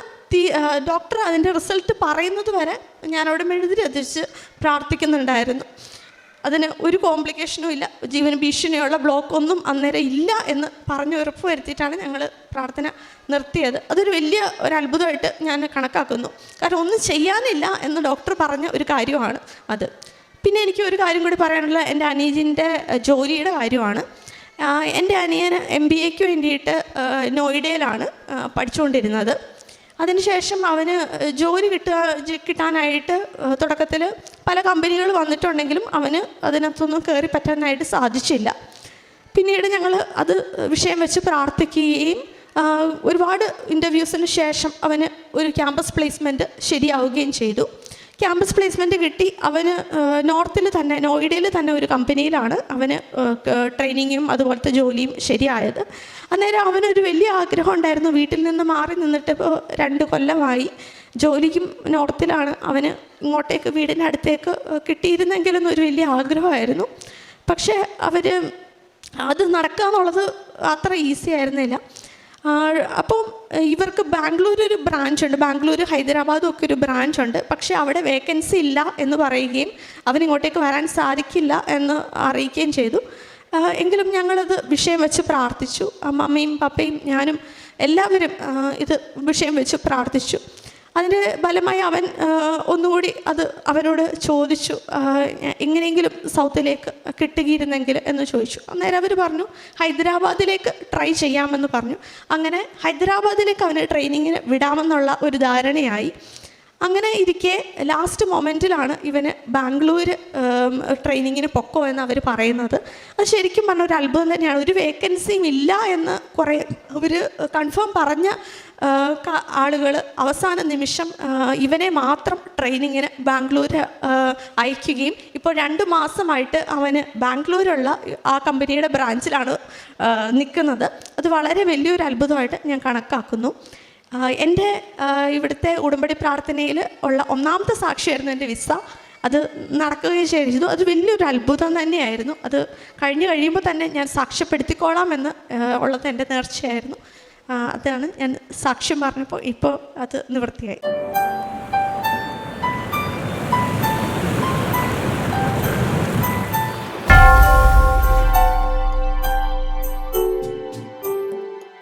ഡോക്ടർ അതിൻ്റെ റിസൾട്ട് പറയുന്നത് വരെ ഞാനവിടെ മെഴുതിരിച്ച് പ്രാർത്ഥിക്കുന്നുണ്ടായിരുന്നു. അതിന് ഒരു കോംപ്ലിക്കേഷനും ഇല്ല, ജീവന് ഭീഷണിയുള്ള ബ്ലോക്കൊന്നും അന്നേരം ഇല്ല എന്ന് പറഞ്ഞ് ഉറപ്പ് വരുത്തിയിട്ടാണ് ഞങ്ങൾ പ്രാർത്ഥന നിർത്തിയത്. അതൊരു വലിയ ഒരു അത്ഭുതമായിട്ട് ഞാൻ കണക്കാക്കുന്നു. കാരണം ഒന്നും ചെയ്യാനില്ല എന്ന് ഡോക്ടർ പറഞ്ഞ ഒരു കാര്യമാണ് അത്. പിന്നെ എനിക്ക് ഒരു കാര്യം കൂടി പറയാനുള്ള എൻ്റെ അനിയൻ്റെ ജോലിയുടെ കാര്യമാണ്. എൻ്റെ അനിയൻ MBAക്ക് വേണ്ടിയിട്ട് നോയിഡയിലാണ് പഠിച്ചുകൊണ്ടിരുന്നത്. അതിനുശേഷം അവന് ജോലി കിട്ടാനായിട്ട് തുടക്കത്തിൽ പല കമ്പനികൾ വന്നിട്ടുണ്ടെങ്കിലും അവന് അതിനകത്തൊന്നും കയറി പറ്റാനായിട്ട് സാധിച്ചില്ല. പിന്നീട് ഞങ്ങൾ അത് വിഷയം വെച്ച് പ്രാർത്ഥിക്കുകയും ഒരുപാട് ഇൻ്റർവ്യൂസിന് ശേഷം അവന് ഒരു ക്യാമ്പസ് പ്ലേസ്മെൻറ്റ് ശരിയാവുകയും ചെയ്തു. ക്യാമ്പസ് പ്ലേസ്മെൻറ്റ് കിട്ടി. അവന് നോർത്തിൽ തന്നെ, നോയിഡയിൽ തന്നെ ഒരു കമ്പനിയിലാണ് അവന് ട്രെയിനിങ്ങും അതുപോലത്തെ ജോലിയും ശരിയായത്. അന്നേരം അവനൊരു വലിയ ആഗ്രഹം ഉണ്ടായിരുന്നു, വീട്ടിൽ നിന്ന് മാറി നിന്നിട്ട് ഇപ്പോൾ 2 കൊല്ലമായി. ജോലിക്കും നോർത്തിലാണ്. അവന് ഇങ്ങോട്ടേക്ക് വീടിൻ്റെ അടുത്തേക്ക് കിട്ടിയിരുന്നെങ്കിലെന്നൊരു വലിയ ആഗ്രഹമായിരുന്നു. പക്ഷേ അത് നടക്കുക എന്നുള്ളത് അത്ര ഈസി ആയിരുന്നില്ല. അപ്പം ഇവർക്ക് ബാംഗ്ലൂർ ഒരു ബ്രാഞ്ചുണ്ട്, ബാംഗ്ലൂർ ഹൈദരാബാദും ഒക്കെ ഒരു ബ്രാഞ്ചുണ്ട്. പക്ഷേ അവിടെ വേക്കൻസി ഇല്ല എന്ന് പറയുകയും അവനിങ്ങോട്ടേക്ക് വരാൻ സാധിക്കില്ല എന്ന് അറിയിക്കുകയും ചെയ്തു. എങ്കിലും ഞങ്ങളത് വിഷയം വെച്ച് പ്രാർത്ഥിച്ചു. അമ്മയും പപ്പയും ഞാനും എല്ലാവരും ഇത് വിഷയം വെച്ച് പ്രാർത്ഥിച്ചു. അതിൻ്റെ ഫലമായി അവൻ ഒന്നുകൂടി അത് അവരോട് ചോദിച്ചു, എങ്ങനെയെങ്കിലും സൗത്തിലേക്ക് കിട്ടുകയിരുന്നെങ്കിൽ എന്ന് ചോദിച്ചു. അന്നേരം അവർ പറഞ്ഞു ഹൈദരാബാദിലേക്ക് ട്രൈ ചെയ്യാമെന്ന് പറഞ്ഞു. അങ്ങനെ ഹൈദരാബാദിലേക്ക് അവന് ട്രെയിനിങ്ങിന് വിടാമെന്നുള്ള ഒരു ധാരണയായി. അങ്ങനെ ഇരിക്കെ ലാസ്റ്റ് മൊമെൻറ്റിലാണ് ഇവന് ബാംഗ്ലൂർ ട്രെയിനിങ്ങിന് പൊക്കോ എന്ന് അവർ പറയുന്നത്. അത് ശരിക്കും പറഞ്ഞ ഒരു അത്ഭുതം തന്നെയാണ്. ഒരു വേക്കൻസിയും ഇല്ല എന്ന് കുറേ അവർ കൺഫേം പറഞ്ഞ ആളുകൾ അവസാന നിമിഷം ഇവനെ മാത്രം ട്രെയിനിങ്ങിന് ബാംഗ്ലൂർ അയക്കുകയും ഇപ്പോൾ 2 മാസമായിട്ട് അവന് ബാംഗ്ലൂരുള്ള ആ കമ്പനിയുടെ ബ്രാഞ്ചിലാണ് നിൽക്കുന്നത്. അത് വളരെ വലിയൊരു അത്ഭുതമായിട്ട് ഞാൻ കണക്കാക്കുന്നു. എൻ്റെ ഇവിടുത്തെ ഉടമ്പടി പ്രാർത്ഥനയിൽ ഉള്ള 1ാമത്തെ സാക്ഷിയായിരുന്നു എൻ്റെ വിസ. അത് നടക്കുകയും ചെയ്തു. അത് വലിയൊരു അത്ഭുതം തന്നെയായിരുന്നു. അത് കഴിയുമ്പോൾ തന്നെ ഞാൻ സാക്ഷ്യപ്പെടുത്തിക്കോളാമെന്ന് ഉള്ളത് എൻ്റെ നേർച്ചയായിരുന്നു. അതാണ് ഞാൻ സാക്ഷ്യം പറഞ്ഞപ്പോൾ ഇപ്പോൾ അത് നിവൃത്തിയായി.